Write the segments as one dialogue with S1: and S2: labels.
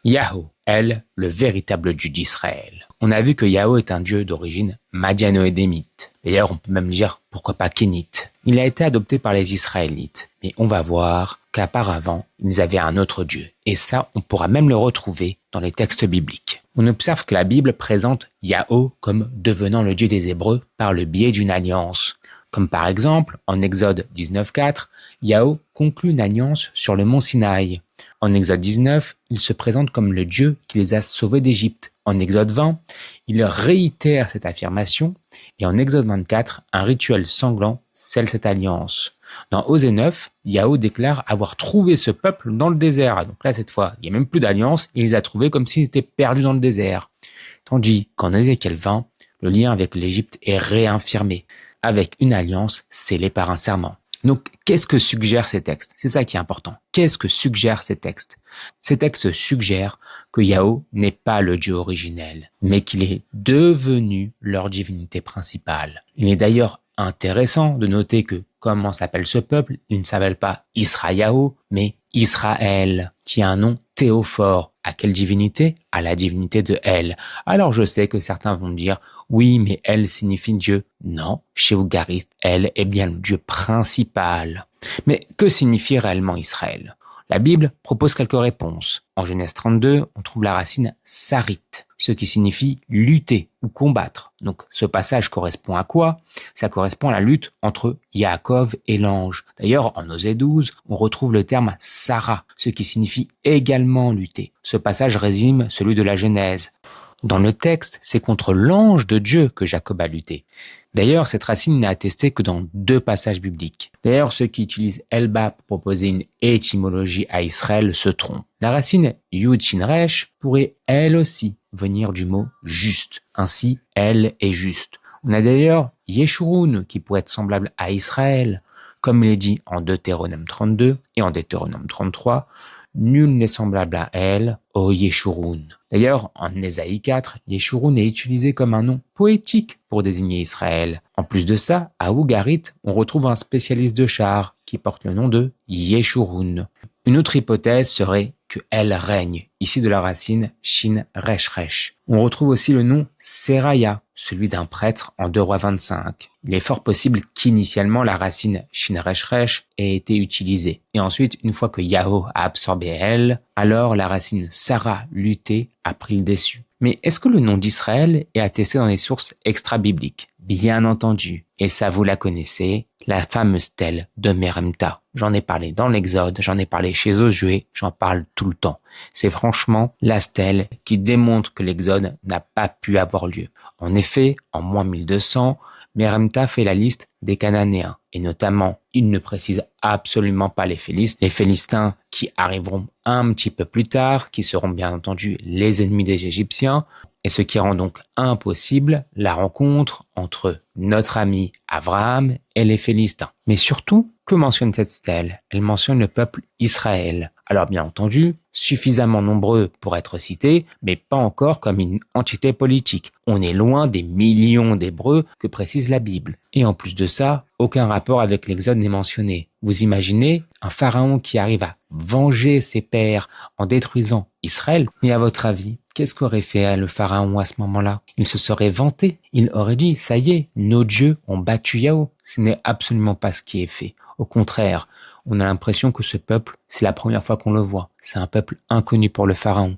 S1: Yahoo, elle, le véritable Dieu d'Israël. On a vu que Yahoo est un Dieu d'origine madiano-édémite. D'ailleurs, on peut même dire, pourquoi pas kénite. Il a été adopté par les Israélites, mais on va voir qu'auparavant, ils avaient un autre Dieu. Et ça, on pourra même le retrouver dans les textes bibliques. On observe que la Bible présente Yahoo comme devenant le Dieu des Hébreux par le biais d'une alliance. Comme par exemple, en Exode 19.4, Yahoo conclut une alliance sur le mont Sinaï. En Exode 19, il se présente comme le Dieu qui les a sauvés d'Égypte. En Exode 20, il réitère cette affirmation et en Exode 24, un rituel sanglant scelle cette alliance. Dans Osée 9, Yahoo déclare avoir trouvé ce peuple dans le désert. Donc là, cette fois, il n'y a même plus d'alliance, il les a trouvés comme s'ils étaient perdus dans le désert. Tandis qu'en Ézéchiel 20, le lien avec l'Égypte est réaffirmé, avec une alliance scellée par un serment. Donc, qu'est-ce que suggèrent ces textes? C'est ça qui est important. Qu'est-ce que suggèrent ces textes? Ces textes suggèrent que Yahoo n'est pas le Dieu originel, mais qu'il est devenu leur divinité principale. Il est d'ailleurs intéressant de noter que, comment s'appelle ce peuple? Il ne s'appelle pas Israël, mais Israël, qui a un nom théophore. À quelle divinité? À la divinité de El. Alors je sais que certains vont me dire, oui, mais El signifie Dieu. Non, chez Ougarit, El est bien le Dieu principal. Mais que signifie réellement Israël? La Bible propose quelques réponses. En Genèse 32, on trouve la racine sarit, ce qui signifie lutter ou combattre. Donc ce passage correspond à quoi? Ça correspond à la lutte entre Yaakov et l'ange. D'ailleurs, en Osée 12, on retrouve le terme Sarah, ce qui signifie également lutter. Ce passage résume celui de la Genèse. Dans le texte, c'est contre l'ange de Dieu que Jacob a lutté. D'ailleurs, cette racine n'est attestée que dans 2 passages bibliques. D'ailleurs, ceux qui utilisent Elba pour proposer une étymologie à Israël se trompent. La racine Yud Shin Resh pourrait elle aussi venir du mot juste. Ainsi, elle est juste. On a d'ailleurs Yeshurun qui pourrait être semblable à Israël, comme il est dit en Deutéronome 32 et en Deutéronome 33. Nul n'est semblable à elle, ô Yeshurun. D'ailleurs, en Ésaïe 4, Yeshurun est utilisé comme un nom poétique pour désigner Israël. En plus de ça, à Ougarit, on retrouve un spécialiste de chars qui porte le nom de Yeshurun. Une autre hypothèse serait que elle règne, ici de la racine Shin Resh Resh. On retrouve aussi le nom Seraya, celui d'un prêtre en 2 Rois 25. Il est fort possible qu'initialement la racine Shin Resh Resh ait été utilisée. Et ensuite, une fois que Yahoo a absorbé elle, alors la racine Sarah lutter a pris le dessus. Mais est-ce que le nom d'Israël est attesté dans les sources extra-bibliques? Bien entendu. Et ça, vous la connaissez, la fameuse stèle de Meremta. J'en ai parlé dans l'Exode, j'en ai parlé chez Josué, j'en parle tout le temps. C'est franchement la stèle qui démontre que l'Exode n'a pas pu avoir lieu. En effet, en moins 1200, Meremta fait la liste des Cananéens. Et notamment, il ne précise absolument pas les Philistins qui arriveront un petit peu plus tard, qui seront bien entendu les ennemis des Égyptiens, et ce qui rend donc impossible la rencontre entre notre ami Abraham et les Philistins. Mais surtout, que mentionne cette stèle? Elle mentionne le peuple Israël. Alors bien entendu, suffisamment nombreux pour être cités, mais pas encore comme une entité politique. On est loin des millions d'Hébreux que précise la Bible. Et en plus de ça, aucun rapport avec l'Exode n'est mentionné. Vous imaginez un pharaon qui arrive à venger ses pairs en détruisant Israël? Et à votre avis, qu'est-ce qu'aurait fait le pharaon à ce moment-là? Il se serait vanté. Il aurait dit, ça y est, nos dieux ont battu Yahoo. Ce n'est absolument pas ce qui est fait. Au contraire, on a l'impression que ce peuple, c'est la première fois qu'on le voit. C'est un peuple inconnu pour le pharaon.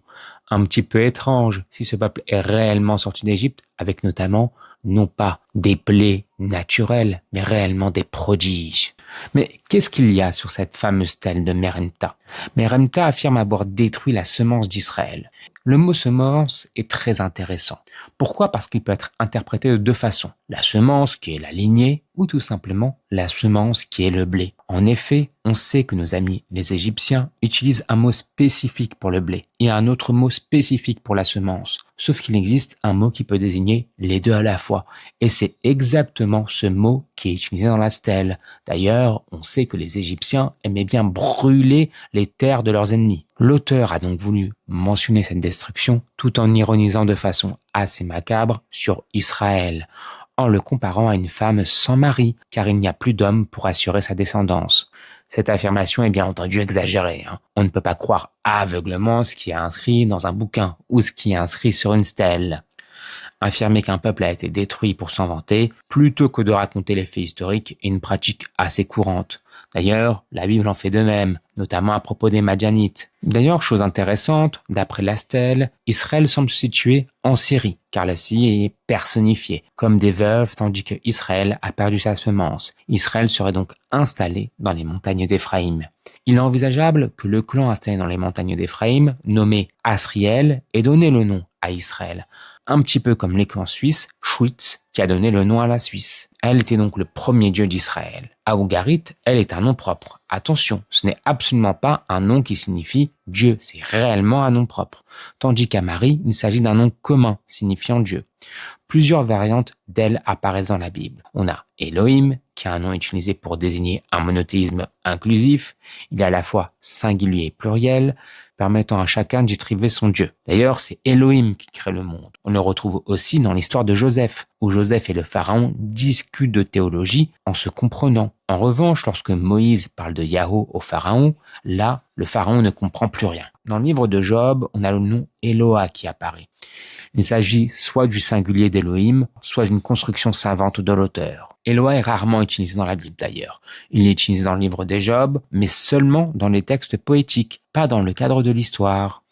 S1: Un petit peu étrange si ce peuple est réellement sorti d'Égypte, avec notamment, non pas des plaies naturelles, mais réellement des prodiges. Mais qu'est-ce qu'il y a sur cette fameuse stèle de Meremta? Meremta affirme avoir détruit la semence d'Israël. Le mot semence est très intéressant. Pourquoi? Parce qu'il peut être interprété de 2 façons. La semence qui est la lignée ou tout simplement la semence qui est le blé. En effet, on sait que nos amis les Égyptiens utilisent un mot spécifique pour le blé et un autre mot spécifique pour la semence. Sauf qu'il existe un mot qui peut désigner les 2 à la fois. Et c'est exactement ce mot qui est utilisé dans la stèle. D'ailleurs, on sait que les Égyptiens aimaient bien brûler les terres de leurs ennemis. L'auteur a donc voulu mentionner cette destruction tout en ironisant de façon assez macabre sur Israël, en le comparant à une femme sans mari, car il n'y a plus d'homme pour assurer sa descendance. Cette affirmation est bien entendu exagérée. On ne peut pas croire aveuglement ce qui est inscrit dans un bouquin ou ce qui est inscrit sur une stèle. Affirmer qu'un peuple a été détruit pour s'en vanter, plutôt que de raconter les faits historiques, est une pratique assez courante. D'ailleurs, la Bible en fait de même, notamment à propos des Madianites. D'ailleurs, chose intéressante, d'après la stèle, Israël semble se situer en Syrie, car la Syrie est personnifiée, comme des veuves, tandis que Israël a perdu sa semence. Israël serait donc installé dans les montagnes d'Éphraïm. Il est envisageable que le clan installé dans les montagnes d'Éphraïm, nommé Asriel, ait donné le nom à Israël. Un petit peu comme les clans suisses, Schwyz, qui a donné le nom à la Suisse. Elle était donc le premier dieu d'Israël. À Ougarit, elle est un nom propre. Attention, ce n'est absolument pas un nom qui signifie Dieu, c'est réellement un nom propre. Tandis qu'à Marie, il s'agit d'un nom commun, signifiant Dieu. Plusieurs variantes d'elle apparaissent dans la Bible. On a Elohim, qui est un nom utilisé pour désigner un monothéisme inclusif. Il est à la fois singulier et pluriel, permettant à chacun d'y trouver son Dieu. D'ailleurs, c'est Elohim qui crée le monde. On le retrouve aussi dans l'histoire de Joseph, où Joseph et le pharaon discutent de théologie en se comprenant. En revanche, lorsque Moïse parle de Yahweh au pharaon, là, le pharaon ne comprend plus rien. Dans le livre de Job, on a le nom Eloah qui apparaît. Il s'agit soit du singulier d'Elohim, soit d'une construction savante de l'auteur. Eloah est rarement utilisé dans la Bible d'ailleurs. Il est utilisé dans le livre des Job, mais seulement dans les textes poétiques, pas dans le cadre de l'histoire.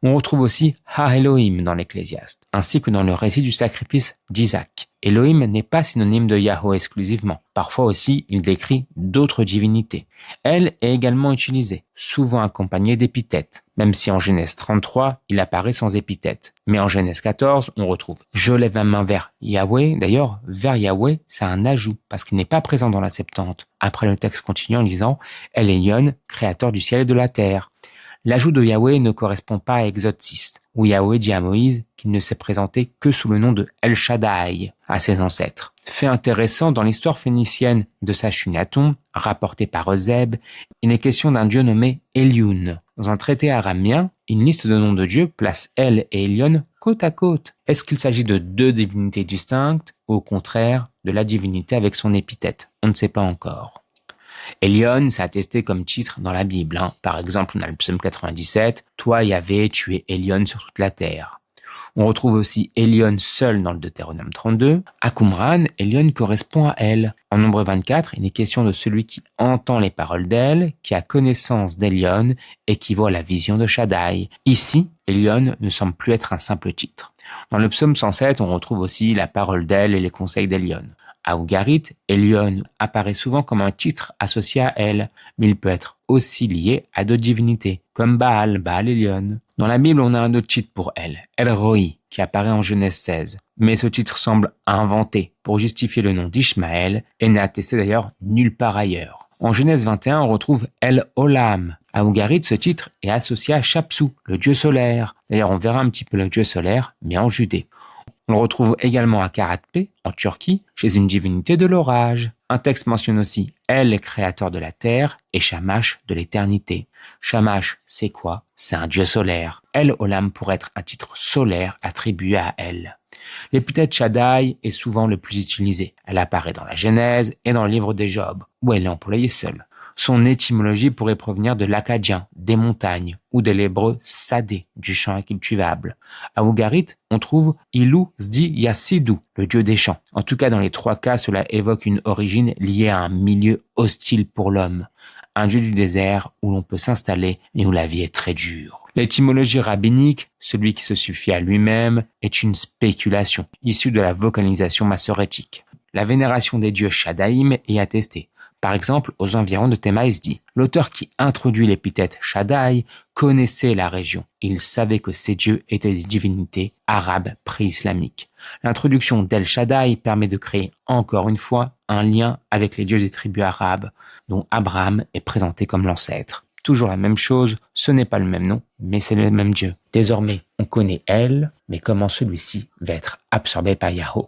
S1: On retrouve aussi Ha-Elohim dans l'Ecclésiaste, ainsi que dans le récit du sacrifice d'Isaac. Elohim n'est pas synonyme de Yahweh exclusivement. Parfois aussi, il décrit d'autres divinités. Elle est également utilisée, souvent accompagnée d'épithètes, même si en Genèse 33, il apparaît sans épithète. Mais en Genèse 14, on retrouve « Je lève ma main vers Yahweh ». D'ailleurs, vers Yahweh, c'est un ajout, parce qu'il n'est pas présent dans la Septante. Après, le texte continue en disant « El Elyon, créateur du ciel et de la terre ». L'ajout de Yahweh ne correspond pas à Exode 6, où Yahweh dit à Moïse qu'il ne s'est présenté que sous le nom de El Shaddai à ses ancêtres. Fait intéressant, dans l'histoire phénicienne de Sachunaton, rapportée par Eusèbe, il est question d'un dieu nommé Elioun. Dans un traité araméen, une liste de noms de dieux place El et Elyon côte à côte. Est-ce qu'il s'agit de deux divinités distinctes ou au contraire de la divinité avec son épithète? On ne sait pas encore. Elyon, c'est attesté comme titre dans la Bible. Par exemple, on a le psaume 97, « Toi, Yahvé, tu es Elyon sur toute la terre ». On retrouve aussi Elyon seul dans le Deutéronome 32. À Qumran, Elyon correspond à Elle. En Nombre 24, il est question de celui qui entend les paroles d'Elle, qui a connaissance d'Elyon et qui voit la vision de Shaddai. Ici, Elyon ne semble plus être un simple titre. Dans le psaume 107, on retrouve aussi la parole d'Elle et les conseils d'Elyon. À Ougarit, Elyon apparaît souvent comme un titre associé à elle, mais il peut être aussi lié à d'autres divinités, comme Baal Elyon. Dans la Bible, on a un autre titre pour elle, El Roi, qui apparaît en Genèse 16. Mais ce titre semble inventé pour justifier le nom d'Ishmaël et n'est attesté d'ailleurs nulle part ailleurs. En Genèse 21, on retrouve El Olam. À Ougarit, ce titre est associé à Shapsou, le dieu solaire. D'ailleurs, on verra un petit peu le dieu solaire, mais en Judée. On le retrouve également à Karatpé, en Turquie, chez une divinité de l'orage. Un texte mentionne aussi El, créateur de la terre, et Shamash de l'éternité. Shamash, c'est quoi? C'est un dieu solaire. El Olam pourrait être un titre solaire attribué à El. L'épithète Shaddai est souvent le plus utilisé. Elle apparaît dans la Genèse et dans le livre des Job, où elle est employée seule. Son étymologie pourrait provenir de l'acadien, des montagnes, ou de l'hébreu sadé, du champ incultivable. À Ougarit, on trouve Ilou Zdi Yassidou, le dieu des champs. En tout cas, dans les trois cas, cela évoque une origine liée à un milieu hostile pour l'homme. Un dieu du désert où l'on peut s'installer et où la vie est très dure. L'étymologie rabbinique, celui qui se suffit à lui-même, est une spéculation, issue de la vocalisation massorétique. La vénération des dieux Shaddaïm est attestée. Par exemple, aux environs de Thémaïsdi. L'auteur qui introduit l'épithète Shaddai connaissait la région. Il savait que ces dieux étaient des divinités arabes pré-islamiques. L'introduction d'El Shaddai permet de créer encore une fois un lien avec les dieux des tribus arabes, dont Abraham est présenté comme l'ancêtre. Toujours la même chose, ce n'est pas le même nom, mais c'est le même Dieu. Désormais, on connaît El, mais comment celui-ci va être absorbé par Yahweh.